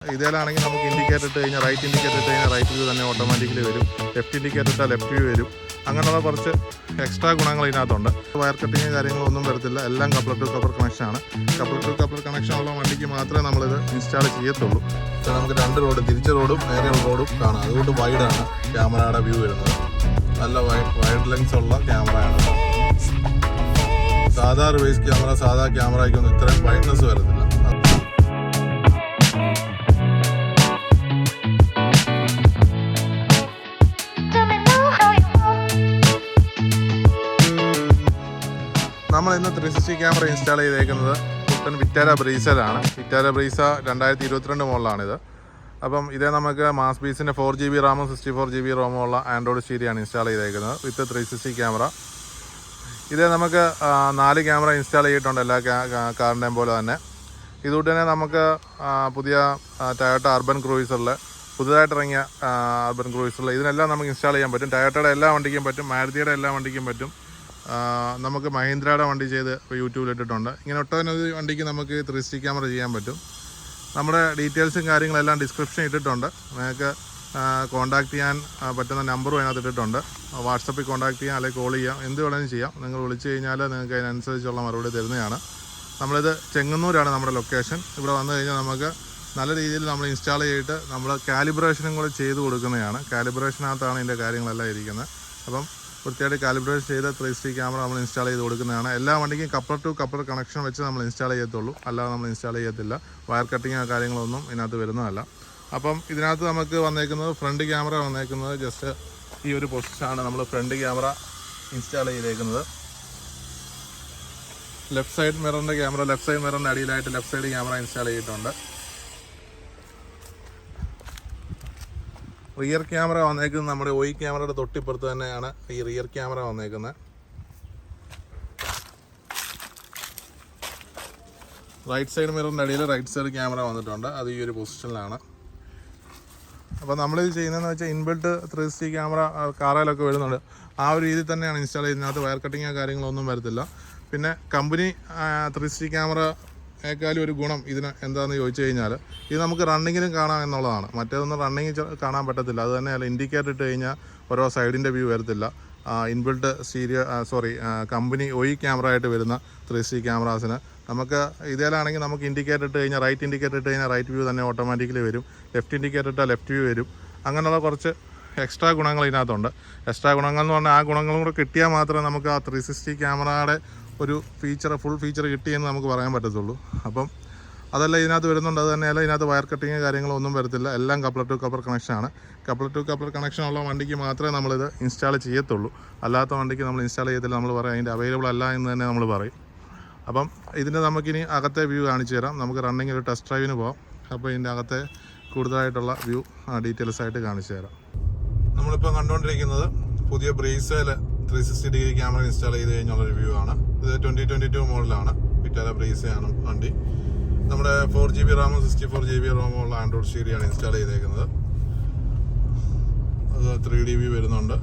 ഇതിലാണെങ്കിൽ നമുക്ക് ഇൻഡിക്കേറ്റർ ഇട്ട് കഴിഞ്ഞാൽ റൈറ്റ് ഇൻഡിക്കേറ്റർ ഇട്ട് കഴിഞ്ഞാൽ റൈറ്റ് വ്യൂ തന്നെ ഓട്ടോമാറ്റിക്കലി വരും. ലെഫ്റ്റ് ഇൻഡിക്കേറ്റർ ഇട്ടാൽ ലെഫ്റ്റ് വ്യൂ വരും. അങ്ങനെയുള്ള കുറച്ച് എക്സ്ട്രാ ഗുണങ്ങൾ ഇതിനകത്തുണ്ട്. വയർ കട്ടിങ് കാര്യങ്ങളൊന്നും വരത്തില്ല. എല്ലാം കപ്ലർ ടു കപ്ലർ കണക്ഷനാണ്. കപ്ലർ ടു കപ്ലർ കണക്ഷൻ ഉള്ള വണ്ടിക്ക് മാത്രമേ നമ്മളിത് ഇൻസ്റ്റാൾ ചെയ്യത്തുള്ളൂ. നമുക്ക് രണ്ട് റോഡ്, തിരിച്ച റോഡും നേരെയുള്ള റോഡും കാണാം. അതുകൊണ്ട് വൈഡാണ് ക്യാമറയുടെ വ്യൂ വരുന്നത്. നല്ല വൈഡ് ലെൻസ് ഉള്ള ക്യാമറയാണ്. സാധാ റിവേഴ്സ് ക്യാമറ, സാധാ ക്യാമറയ്ക്കൊന്നും ഇത്രയും വൈഡ്നെസ് വരത്തില്ല. നമ്മൾ ഇന്ന് 360 ക്യാമറ ഇൻസ്റ്റാൾ ചെയ്തേക്കുന്നത് പുത്തൻ വിറ്റാര ബ്രീസയിലാണ്. വിറ്റാര ബ്രീസ 2022 മോഡലാണിത്. അപ്പം ഇതേ നമുക്ക് MaazBeatzൻ്റെ 4GB റാമും 64GB റോമും ഉള്ള ആൻഡ്രോയിഡ് സ്റ്റീരിയാണ് ഇൻസ്റ്റാൾ ചെയ്തേക്കുന്നത് വിത്ത് 360 ക്യാമറ. ഇതേ നമുക്ക് 4 ക്യാമറ ഇൻസ്റ്റാൾ ചെയ്തിട്ടുണ്ട് എല്ലാ കാറിൻ്റെയും പോലെ തന്നെ. ഇതുകൊണ്ട് തന്നെ നമുക്ക് പുതിയ ടൊയോട്ട അർബൻ ക്രൂയിസറിൽ പുതുതായിട്ടിറങ്ങിയ അർബൻ ക്രൂയിസറിൽ ഇതിനെല്ലാം നമുക്ക് ഇൻസ്റ്റാൾ ചെയ്യാൻ പറ്റും. ടൊയോട്ടയുടെ എല്ലാ വണ്ടിക്കും പറ്റും, മാരുതിയുടെ എല്ലാ വണ്ടിക്കും പറ്റും. നമുക്ക് മഹീന്ദ്രയുടെ വണ്ടി ചെയ്ത് യൂട്യൂബിൽ ഇട്ടിട്ടുണ്ട്. ഇങ്ങനെ ഒട്ടനവധി വണ്ടിക്ക് നമുക്ക് 360 ക്യാമറ ചെയ്യാൻ പറ്റും. നമ്മുടെ ഡീറ്റെയിൽസും കാര്യങ്ങളെല്ലാം ഡിസ്ക്രിപ്ഷൻ ഇട്ടിട്ടുണ്ട്. നിങ്ങൾക്ക് കോൺടാക്ട് ചെയ്യാൻ പറ്റുന്ന നമ്പറും അതിനകത്ത് ഇട്ടിട്ടുണ്ട്. വാട്സപ്പിൽ കോൺടാക്ട് ചെയ്യാം, അല്ലെങ്കിൽ കോൾ ചെയ്യാം, എന്ത് വേണമെങ്കിലും ചെയ്യാം. നിങ്ങൾ വിളിച്ചു കഴിഞ്ഞാൽ നിങ്ങൾക്ക് അതിനനുസരിച്ചുള്ള മറുപടി തരുന്നതാണ്. നമ്മളിത് ചെങ്ങന്നൂരാണ് നമ്മുടെ ലൊക്കേഷൻ. ഇവിടെ വന്നു കഴിഞ്ഞാൽ നമുക്ക് നല്ല രീതിയിൽ നമ്മൾ ഇൻസ്റ്റാൾ ചെയ്തിട്ട് നമ്മൾ കാലിബ്രേഷനും കൂടെ ചെയ്ത് കൊടുക്കുന്നതാണ്. കാലിബ്രേഷനകത്താണ് ഇതിൻ്റെ കാര്യങ്ങളെല്ലാം ഇരിക്കുന്നത്. അപ്പം വൃത്തിയായിട്ട് കാലിബ്രേറ്റ് ചെയ്ത് 360 ക്യാമറ നമ്മൾ ഇൻസ്റ്റാൾ ചെയ്ത് കൊടുക്കുന്നതാണ്. എല്ലാ വണ്ടിക്കും കപ്ലർ ടു കപ്ലർ കണക്ഷൻ വെച്ച് നമ്മൾ ഇൻസ്റ്റാൾ ചെയ്യത്തുള്ളൂ, അല്ലാതെ നമ്മൾ ഇൻസ്റ്റാൾ ചെയ്യത്തില്ല. വയർ കട്ടിങ്ങോ കാര്യങ്ങളൊന്നും ഇതിനകത്ത് വരുന്നതല്ല. അപ്പം ഇതിനകത്ത് നമുക്ക് വന്നേക്കുന്നത് ഫ്രണ്ട് ക്യാമറ വന്നേക്കുന്നത് ജസ്റ്റ് ഈ ഒരു പൊസിഷനാണ് നമ്മൾ ഫ്രണ്ട് ക്യാമറ ഇൻസ്റ്റാൾ ചെയ്തേക്കുന്നത്. ലെഫ്റ്റ് സൈഡ് മിററിൻ്റെ ക്യാമറ, ലെഫ്റ്റ് സൈഡ് മിററിൻ്റെ അടിയിലായിട്ട് ലെഫ്റ്റ് സൈഡ് ക്യാമറ ഇൻസ്റ്റാൾ ചെയ്തിട്ടുണ്ട്. റിയർ ക്യാമറ വന്നേക്കുന്നത് നമ്മുടെ OI ക്യാമറയുടെ തൊട്ടിപ്പുറത്ത് തന്നെയാണ് ഈ റിയർ ക്യാമറ വന്നേക്കുന്നത്. റൈറ്റ് സൈഡ് മിററിൻ്റെ അടിയിൽ റൈറ്റ് സൈഡ് ക്യാമറ വന്നിട്ടുണ്ട്. അത് ഈ ഒരു പൊസിഷനിലാണ്. അപ്പോൾ നമ്മളിത് ചെയ്യുന്നതെന്ന് വെച്ചാൽ ഇൻബിൽട്ട് 360 ക്യാമറ കാറിലൊക്കെ വരുന്നുണ്ട്. ആ ഒരു രീതിയിൽ തന്നെയാണ് ഇൻസ്റ്റാൾ ചെയ്യുന്നതിനകത്ത് വയർ കട്ടിങ്ങോ കാര്യങ്ങളൊന്നും വരത്തില്ല. പിന്നെ കമ്പനി 360 ക്യാമറയേക്കാളും ഒരു ഗുണം ഇതിന് എന്താണെന്ന് ചോദിച്ചു കഴിഞ്ഞാൽ ഇത് നമുക്ക് റണ്ണിങ്ങിലും കാണാം എന്നുള്ളതാണ്. മറ്റേതൊന്നും റണ്ണിങ് കാണാൻ പറ്റത്തില്ല. അത് തന്നെയല്ല, ഇൻഡിക്കേറ്റർ ഇട്ട് കഴിഞ്ഞാൽ ഓരോ സൈഡിൻ്റെ വ്യൂ വരത്തില്ല. ഇൻബിൽട്ട് കമ്പനി OI ക്യാമറ ആയിട്ട് വരുന്ന 360 ക്യാമറാസിന് നമുക്ക് ഇതിലാണെങ്കിൽ നമുക്ക് ഇൻഡിക്കേറ്റർ ഇട്ട് കഴിഞ്ഞാൽ റൈറ്റ് ഇൻഡിക്കേറ്റർ ഇട്ട് കഴിഞ്ഞാൽ റൈറ്റ് വ്യൂ തന്നെ ഓട്ടോമാറ്റിക്കലി വരും. ലെഫ്റ്റ് ഇൻഡിക്കേറ്റർ ഇട്ടാൽ ലെഫ്റ്റ് വ്യൂ വരും. അങ്ങനെയുള്ള കുറച്ച് എക്സ്ട്രാ ഗുണങ്ങൾ ഇതിനകത്തുണ്ട്. എക്സ്ട്രാ ഗുണങ്ങൾ എന്ന് പറഞ്ഞാൽ ആ ഗുണങ്ങളും കൂടെ കിട്ടിയാൽ മാത്രമേ നമുക്ക് ആ 360 ക്യാമറയുടെ ഒരു ഫുൾ ഫീച്ചർ കിട്ടിയെന്ന് നമുക്ക് പറയാൻ പറ്റത്തുള്ളൂ. അപ്പം അതെല്ലാം ഇതിനകത്ത് വരുന്നുണ്ട്. അത് തന്നെയല്ല, ഇതിനകത്ത് വയർ കട്ടിങ് കാര്യങ്ങളൊന്നും വരത്തില്ല. എല്ലാം കപ്ലർ ടു കപ്ലർ കണക്ഷനാണ്. കപ്ലർ ടു കപ്ലർ കണക്ഷൻ ഉള്ള വണ്ടിക്ക് മാത്രമേ നമ്മളിത് ഇൻസ്റ്റാൾ ചെയ്യത്തുള്ളൂ. അല്ലാത്ത വണ്ടിക്ക് നമ്മൾ ഇൻസ്റ്റാൾ ചെയ്യത്തില്ല. നമ്മൾ പറയും അതിൻ്റെ അവൈലബിൾ അല്ല എന്ന് തന്നെ നമ്മൾ പറയും. അപ്പം ഇതിൻ്റെ നമുക്കിനി അകത്തെ വ്യൂ കാണിച്ചു തരാം. നമുക്ക് റണ്ണിങ് ഒരു ടെസ്റ്റ് ഡ്രൈവിന് പോകാം. അപ്പോൾ ഇതിൻ്റെ അകത്തെ കൂടുതലായിട്ടുള്ള വ്യൂ ഡീറ്റെയിൽസ് ആയിട്ട് കാണിച്ചു തരാം. നമ്മളിപ്പോൾ കണ്ടുകൊണ്ടിരിക്കുന്നത് പുതിയ ബ്രീസയിൽ 360 ഡിഗ്രി ക്യാമറ ഇൻസ്റ്റാൾ ചെയ്ത് കഴിഞ്ഞുള്ളൊരു വ്യൂ ആണ്. ഇത് 2022 മോഡലാണ്. വിറ്റാര ബ്രീസയാണ് വണ്ടി. നമ്മുടെ 4GB റാമും 64GB റോമും ഉള്ള ആൻഡ്രോയിഡ് സ്റ്റീരിയാണ് ഇൻസ്റ്റാൾ ചെയ്തേക്കുന്നത്. അത് 3D വ്യൂ വരുന്നുണ്ട്.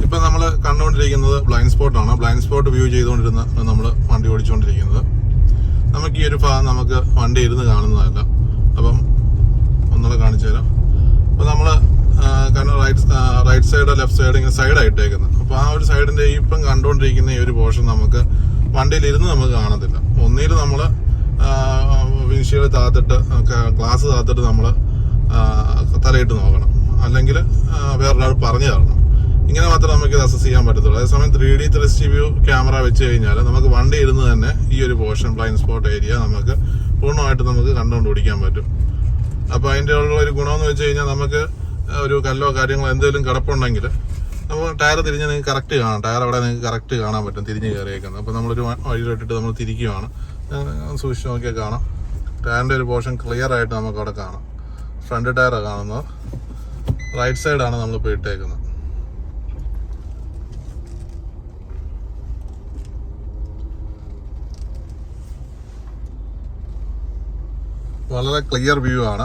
ഇപ്പം നമ്മൾ കണ്ടുകൊണ്ടിരിക്കുന്നത് ബ്ലൈൻഡ് സ്പോട്ടാണ്. ബ്ലൈൻഡ് സ്പോട്ട് വ്യൂ ചെയ്തുകൊണ്ടിരുന്ന നമ്മൾ വണ്ടി ഓടിച്ചുകൊണ്ടിരിക്കുന്നത്. നമുക്ക് ഈ ഒരു ഭാഗം നമുക്ക് വണ്ടി ഇരുന്ന് കാണുന്നതല്ല. അപ്പം ഒന്നുകൂടെ കാണിച്ചു തരാം. അപ്പോൾ നമ്മൾ കാരണം റൈറ്റ് സൈഡോ ലെഫ്റ്റ് സൈഡോ ഇങ്ങനെ സൈഡായിട്ടേക്കുന്നത്. അപ്പോൾ ആ ഒരു സൈഡിൻ്റെ ഇപ്പം കണ്ടുകൊണ്ടിരിക്കുന്ന ഈ ഒരു പോർഷൻ നമുക്ക് വണ്ടിയിലിരുന്ന് നമുക്ക് കാണത്തില്ല. ഒന്നിൽ നമ്മൾ വിൻഷീൽഡ് താത്തിട്ട് ഗ്ലാസ് താത്തിട്ട് നമ്മൾ തലയിട്ട് നോക്കണം, അല്ലെങ്കിൽ വേറൊരാൾ പറഞ്ഞു തരണം. ഇങ്ങനെ മാത്രമേ നമുക്ക് ഇത് അസസ് ചെയ്യാൻ പറ്റത്തുള്ളൂ. അതേസമയം 3D 360 വ്യൂ ക്യാമറ വെച്ച് കഴിഞ്ഞാൽ നമുക്ക് വണ്ടി ഇരുന്ന് തന്നെ ഈ ഒരു പോർഷൻ ബ്ലൈൻഡ് സ്പോട്ട് ഏരിയ നമുക്ക് പൂർണ്ണമായിട്ട് നമുക്ക് കണ്ടുകൊണ്ട് ഓടിക്കാൻ പറ്റും. അപ്പോൾ അതിൻ്റെ ഉള്ള ഒരു ഗുണമെന്ന് വെച്ച് കഴിഞ്ഞാൽ നമുക്ക് ഒരു കല്ലോ കാര്യങ്ങളോ എന്തെങ്കിലും കിടപ്പുണ്ടെങ്കിൽ നമുക്ക് ടയർ തിരിഞ്ഞ് നിങ്ങൾക്ക് കറക്റ്റ് കാണാം. ടയർ അവിടെ നിങ്ങൾക്ക് കറക്റ്റ് കാണാൻ പറ്റും തിരിഞ്ഞ് കയറിയേക്കുന്നത്. അപ്പോൾ നമ്മളൊരു വഴിയിലിട്ടിട്ട് നമ്മൾ തിരിക്കുകയാണ്. സൂക്ഷിച്ച് നോക്കിയാൽ കാണാം ടയറിൻ്റെ ഒരു പോർഷൻ ക്ലിയർ ആയിട്ട് നമുക്ക് അവിടെ കാണാം. ഫ്രണ്ട് ടയറാണ് കാണുന്നത്. റൈറ്റ് സൈഡാണ് നമ്മളിപ്പോൾ ഇട്ടേക്കുന്നത്. വളരെ ക്ലിയർ വ്യൂ ആണ്.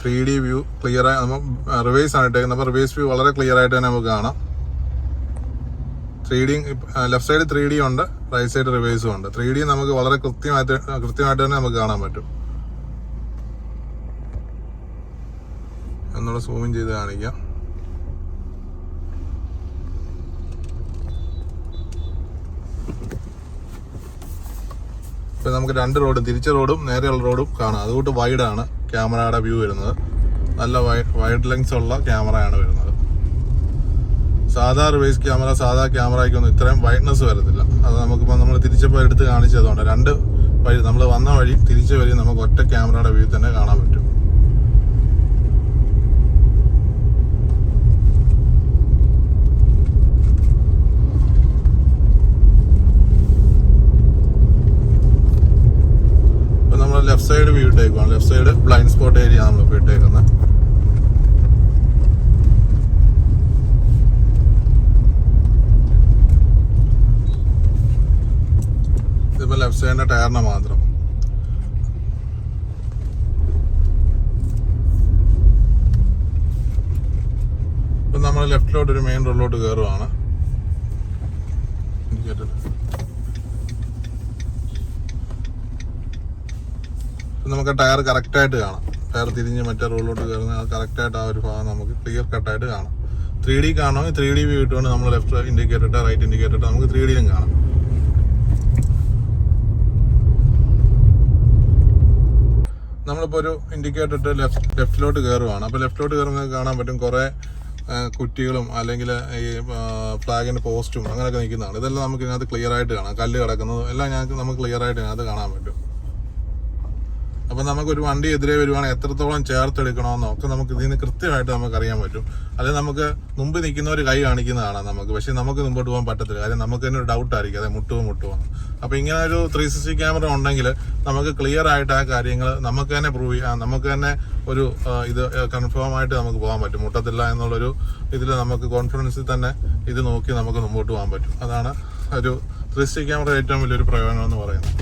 3D വ്യൂ ക്ലിയറായി നമ്മൾ റിവേഴ്സ് ആണ് ഇട്ടേക്കുന്നത്. അപ്പോൾ റിവേഴ്സ് വ്യൂ വളരെ ക്ലിയർ ആയിട്ട് തന്നെ നമുക്ക് കാണാം. 3D ലെഫ്റ്റ് സൈഡ് 3D ഉണ്ട്, റൈറ്റ് സൈഡ് റിവേഴ്സും ഉണ്ട്. 3D നമുക്ക് വളരെ കൃത്യമായിട്ട് തന്നെ നമുക്ക് കാണാൻ പറ്റും. ഒന്നുകൂടെ സൂമിൻ ചെയ്ത് കാണിക്കാം. ഇപ്പം നമുക്ക് 2 റോഡും തിരിച്ച റോഡും നേരെയുള്ള റോഡും കാണാം. അതുകൊണ്ട് വൈഡാണ് ക്യാമറയുടെ വ്യൂ വരുന്നത്. നല്ല വൈഡ് ലെങ്സ് ഉള്ള ക്യാമറയാണ് വരുന്നത്. സാധാ റിവേഴ്സ് ക്യാമറ സാധാ ക്യാമറയ്ക്കൊന്നും ഇത്രയും വൈഡ്നെസ് വരത്തില്ല. അത് നമുക്കിപ്പോൾ നമ്മൾ തിരിച്ചപ്പോൾ എടുത്ത് കാണിച്ചതുകൊണ്ട് 2 വഴി നമ്മൾ വന്ന വഴി തിരിച്ച വഴി നമുക്ക് ഒറ്റ ക്യാമറയുടെ വ്യൂ തന്നെ കാണാൻ പറ്റും. ഇപ്പം നമ്മൾ ലെഫ്റ്റ് സൈഡ് വ്യൂ ഇട്ടേക്കുവാണ്. Left side blind spot area നമ്മളിപ്പോൾ ഇട്ടേക്കുന്നത്. ഇതിപ്പോൾ ലെഫ്റ്റ് സൈഡിന്റെ ടയറിന് മാത്രം. ഇപ്പം നമ്മൾ ലെഫ്റ്റിലോട്ട് ഒരു മെയിൻ റോഡിലോട്ട് കയറുവാണ്. നമുക്ക് ടയർ കറക്റ്റായിട്ട് കാണാം. ടയർ തിരിഞ്ഞ് മറ്റേ റോഡിലോട്ട് കയറുന്ന കറക്റ്റായിട്ട് ആ ഒരു ഭാഗം നമുക്ക് ക്ലിയർ കട്ടായിട്ട് കാണാം. 3D കാണണമെങ്കിൽ 3D വ്യൂ ഇട്ടുകൊണ്ട് നമ്മൾ ലെഫ്റ്റ് ഇൻഡിക്കേറ്റർ ഇട്ട് റൈറ്റ് ഇൻഡിക്കേറ്റർ ഇട്ട് നമുക്ക് 3Dയിലും കാണാം. നമ്മളിപ്പോൾ ഒരു ഇൻഡിക്കേറ്റർ ഇട്ട് ലെഫ്റ്റിലോട്ട് കയറുവാണ്. അപ്പോൾ ലെഫ്റ്റിലോട്ട് കയറുമ്പോൾ കാണാൻ പറ്റും കുറേ കുറ്റികളും അല്ലെങ്കിൽ ഈ ഫ്ലാഗിൻ്റെ പോസ്റ്റും അങ്ങനെയൊക്കെ നിൽക്കുന്നതാണ്. ഇതെല്ലാം നമുക്ക് ഇതിനകത്ത് ക്ലിയർ ആയിട്ട് കാണാം. കല്ല് കിടക്കുന്നതും എല്ലാം നമുക്ക് ക്ലിയർ ആയിട്ട് ഇതിനകത്ത് കാണാൻ പറ്റും. അപ്പം നമുക്കൊരു വണ്ടി എതിരെ വരുവാണെങ്കിൽ എത്രത്തോളം ചേർത്തെടുക്കണമെന്നോ ഒക്കെ നമുക്ക് ഇതിന് കൃത്യമായിട്ട് നമുക്ക് അറിയാൻ പറ്റും. അല്ലെങ്കിൽ നമുക്ക് മുമ്പ് നിൽക്കുന്നവർ കൈ കാണിക്കുന്നതാണ് നമുക്ക്, പക്ഷേ നമുക്ക് മുമ്പോട്ട് പോകാൻ പറ്റത്തില്ല. കാര്യം നമുക്ക് തന്നെ ഒരു ഡൗട്ട് ആയിരിക്കും അതെ മുട്ടുമോ. അപ്പോൾ ഇങ്ങനെ ഒരു 360 ക്യാമറ ഉണ്ടെങ്കിൽ നമുക്ക് ക്ലിയർ ആയിട്ട് ആ കാര്യങ്ങൾ നമുക്ക് തന്നെ പ്രൂവ് ചെയ്യാം. നമുക്ക് തന്നെ ഒരു ഇത് കൺഫേം ആയിട്ട് നമുക്ക് പോകാൻ പറ്റും. മുട്ടത്തില്ല എന്നുള്ളൊരു ഇതിൽ നമുക്ക് കോൺഫിഡൻസിൽ തന്നെ ഇത് നോക്കി നമുക്ക് മുമ്പോട്ട് പോകാൻ പറ്റും. അതാണ് ഒരു 360 ക്യാമറ ഏറ്റവും വലിയൊരു പ്രയോജനം എന്ന് പറയുന്നത്.